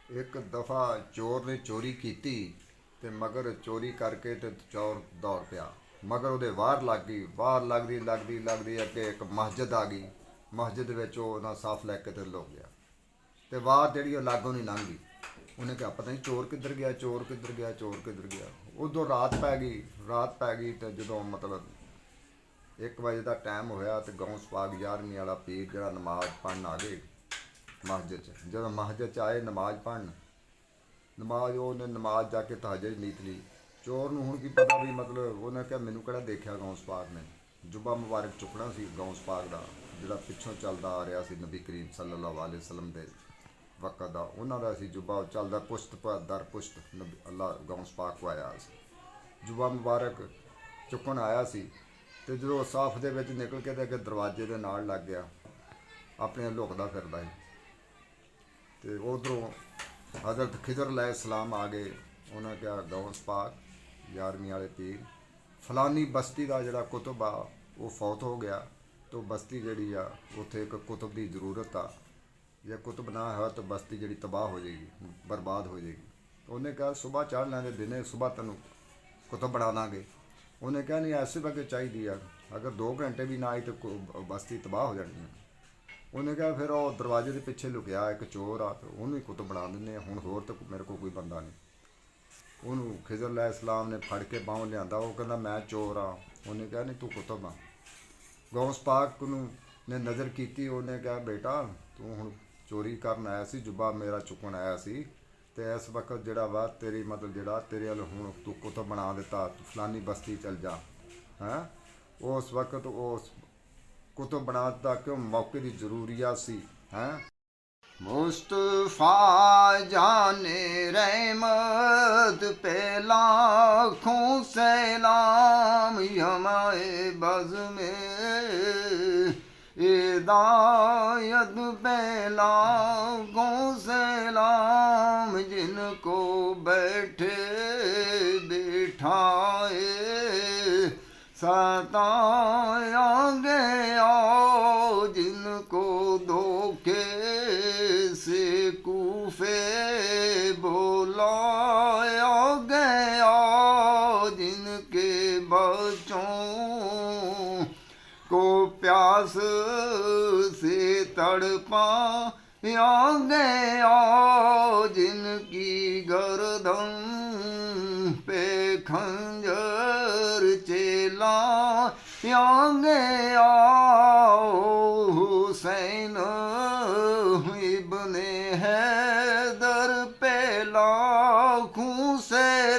एक दफ़ा चोर ने चोरी की ते मगर चोरी करके ते चोर दौड़ पिया मगर ਉਹਦੇ ਵਾਰ ਲੱਗ ਗਈ ਵਾਰ ਲੱਗਦੀ ਲੱਗਦੀ ਲੱਗਦੀ ਅੱਗੇ ਇੱਕ ਮਸਜਿਦ ਆ ਗਈ ਮਸਜਿਦ ਵਿੱਚ ਉਹ ਨਾ ਸਾਫ ਲੈ ਕੇ ਤੇ ਲੁਕ ਗਿਆ ਤੇ ਵਾਰ ਜਿਹੜੀ ਉਹ ਲਾਗੋਂ ਨਹੀਂ ਲੰਘ ਗਈ ਉਹਨੇ ਕਿਹਾ ਪਤਾ ਨਹੀਂ ਚੋਰ ਕਿੱਧਰ ਗਿਆ ਚੋਰ ਕਿੱਧਰ ਗਿਆ ਚੋਰ ਕਿੱਧਰ ਗਿਆ ਉਦੋਂ ਰਾਤ ਪੈ ਗਈ ਤੇ ਜਦੋਂ ਮਤਲਬ 1 ਵਜੇ ਦਾ ਟਾਈਮ ਹੋਇਆ ਤੇ ਗੌਸ ਪਾਕ 11ਵੀਂ ਵਾਲਾ ਪੀਰ ਜਿਹੜਾ ਨਮਾਜ਼ ਪੜ੍ਹਨ ਆ ਗਏ ਮਸਜਿਦ 'ਚ ਜਦੋਂ ਮਸਜਿਦ 'ਚ ਆਏ ਨਮਾਜ਼ ਪੜ੍ਹਨ ਨਮਾਜ਼ ਉਹਨੇ ਨਮਾਜ਼ ਜਾ ਕੇ ਤਹਜਦ ਨੀਤ ਲਈ ਚੋਰ ਨੂੰ ਹੁਣ ਕੀ ਪਤਾ ਵੀ ਮਤਲਬ ਉਹਨੇ ਕਿਹਾ ਮੈਨੂੰ ਕਿਹੜਾ ਦੇਖਿਆ ਗੌਸ ਪਾਕ ਨੇ ਜੁੱਬਾ ਮੁਬਾਰਕ ਚੁੱਕਣਾ ਸੀ ਗੌਸ ਪਾਕ ਦਾ ਜਿਹੜਾ ਪਿੱਛੋਂ ਚੱਲਦਾ ਆ ਰਿਹਾ ਸੀ ਨਬੀ ਕਰੀਮ ਸੱਲੱਲਾਹੁ ਅਲੈਹਿ ਵਸੱਲਮ ਦੇ ਵਕਤ ਦਾ ਉਹਨਾਂ ਦਾ ਸੀ ਜੁੱਬਾ ਚੱਲਦਾ ਪੁਸ਼ਤ ਪਰ ਦਰ ਪੁਸ਼ਤ ਅੱਲਾ ਗੌਸ ਪਾਕ ਕੋ ਆਇਆ ਸੀ ਜੁੱਬਾ ਮੁਬਾਰਕ ਚੁੱਕਣ ਆਇਆ ਸੀ ਤੇ ਜਦੋਂ ਸਾਫ ਦੇ ਵਿੱਚ ਨਿਕਲ ਕੇ ਤੇ ਅੱਗੇ ਦਰਵਾਜ਼ੇ ਦੇ ਨਾਲ ਲੱਗ ਗਿਆ ਆਪਣੇ ਲੁਕਦਾ ਫਿਰਦਾ ਸੀ ਤੇ ਉਧਰੋਂ हज़रत खिजर अलैहिस्सलाम आ गए उन्हें क्या गौस पाक 11ਵੀਂ वाले पीर फलानी बस्ती का जोड़ा कुतुब आ वो फौत हो गया तो बस्ती जी आ उत्थे एक कुतुब की जरूरत आ जे कुतुब ना है तो बस्ती जी तबाह हो जाएगी बर्बाद हो जाएगी उन्हें कहा सुबह चढ़ लेंगे दिने सुबह तेन कुतुब बना देंगे उन्हें कहा नहीं ऐसे वक्त चाहिए अगर 2 घंटे भी ना आई तो बस्ती तबाह हो जानी है ਉਹਨੇ ਕਿਹਾ ਫਿਰ ਉਹ ਦਰਵਾਜ਼ੇ ਦੇ ਪਿੱਛੇ ਲੁਕਿਆ ਇੱਕ ਚੋਰ ਆ ਤੇ ਉਹਨੂੰ ਹੀ ਕੁੱਤ ਬਣਾ ਦਿੰਦੇ ਆ ਹੁਣ ਹੋਰ ਤਾਂ ਮੇਰੇ ਕੋਲ ਕੋਈ ਬੰਦਾ ਨਹੀਂ ਉਹਨੂੰ ਖਿਜ਼ਰ ਅਲੈਹਿਸਸਲਾਮ ਨੇ ਫੜ ਕੇ ਬਾਹੋਂ ਲਿਆਂਦਾ ਉਹ ਕਹਿੰਦਾ ਮੈਂ ਚੋਰ ਆ ਉਹਨੇ ਕਿਹਾ ਨਹੀਂ ਤੂੰ ਕੁਤਬ ਆ ਗੌਸ ਪਾਕ ਨੂੰ ਨੇ ਨਜ਼ਰ ਕੀਤੀ ਉਹਨੇ ਕਿਹਾ ਬੇਟਾ ਤੂੰ ਹੁਣ ਚੋਰੀ ਕਰਨ ਆਇਆ ਸੀ ਜੁੱਬਾ ਮੇਰਾ ਚੁੱਕਣ ਆਇਆ ਸੀ ਤੇ ਇਸ ਵਕਤ ਜਿਹੜਾ ਵਾ ਤੇਰੀ ਮਤਲਬ ਜਿਹੜਾ ਤੇਰੇ ਵੱਲ ਹੁਣ ਤੂੰ ਕੁਤਬ ਬਣਾ ਦਿੱਤਾ ਤੂੰ ਫਲਾਨੀ ਬਸਤੀ ਚਲ ਜਾ ਹੈਂ ਉਸ ਵਕਤ ਉਸ कुतुब बनाता क्यों मौके की जरूरियात सी हैं मुस्तफ़ा जाने रहमत पे लाखों सलाम हमारे बज़ में हिदायत पे लाखों सलाम जिनको बैठे बिठाए सताया गया जिनको धोखे से कूफे बुलाया गया जिनके बच्चों को प्यास से तड़पाया गया जिनकी गर्दन पे खंजर चला या गया हुसैन इब्ने हैदर पे लाखों से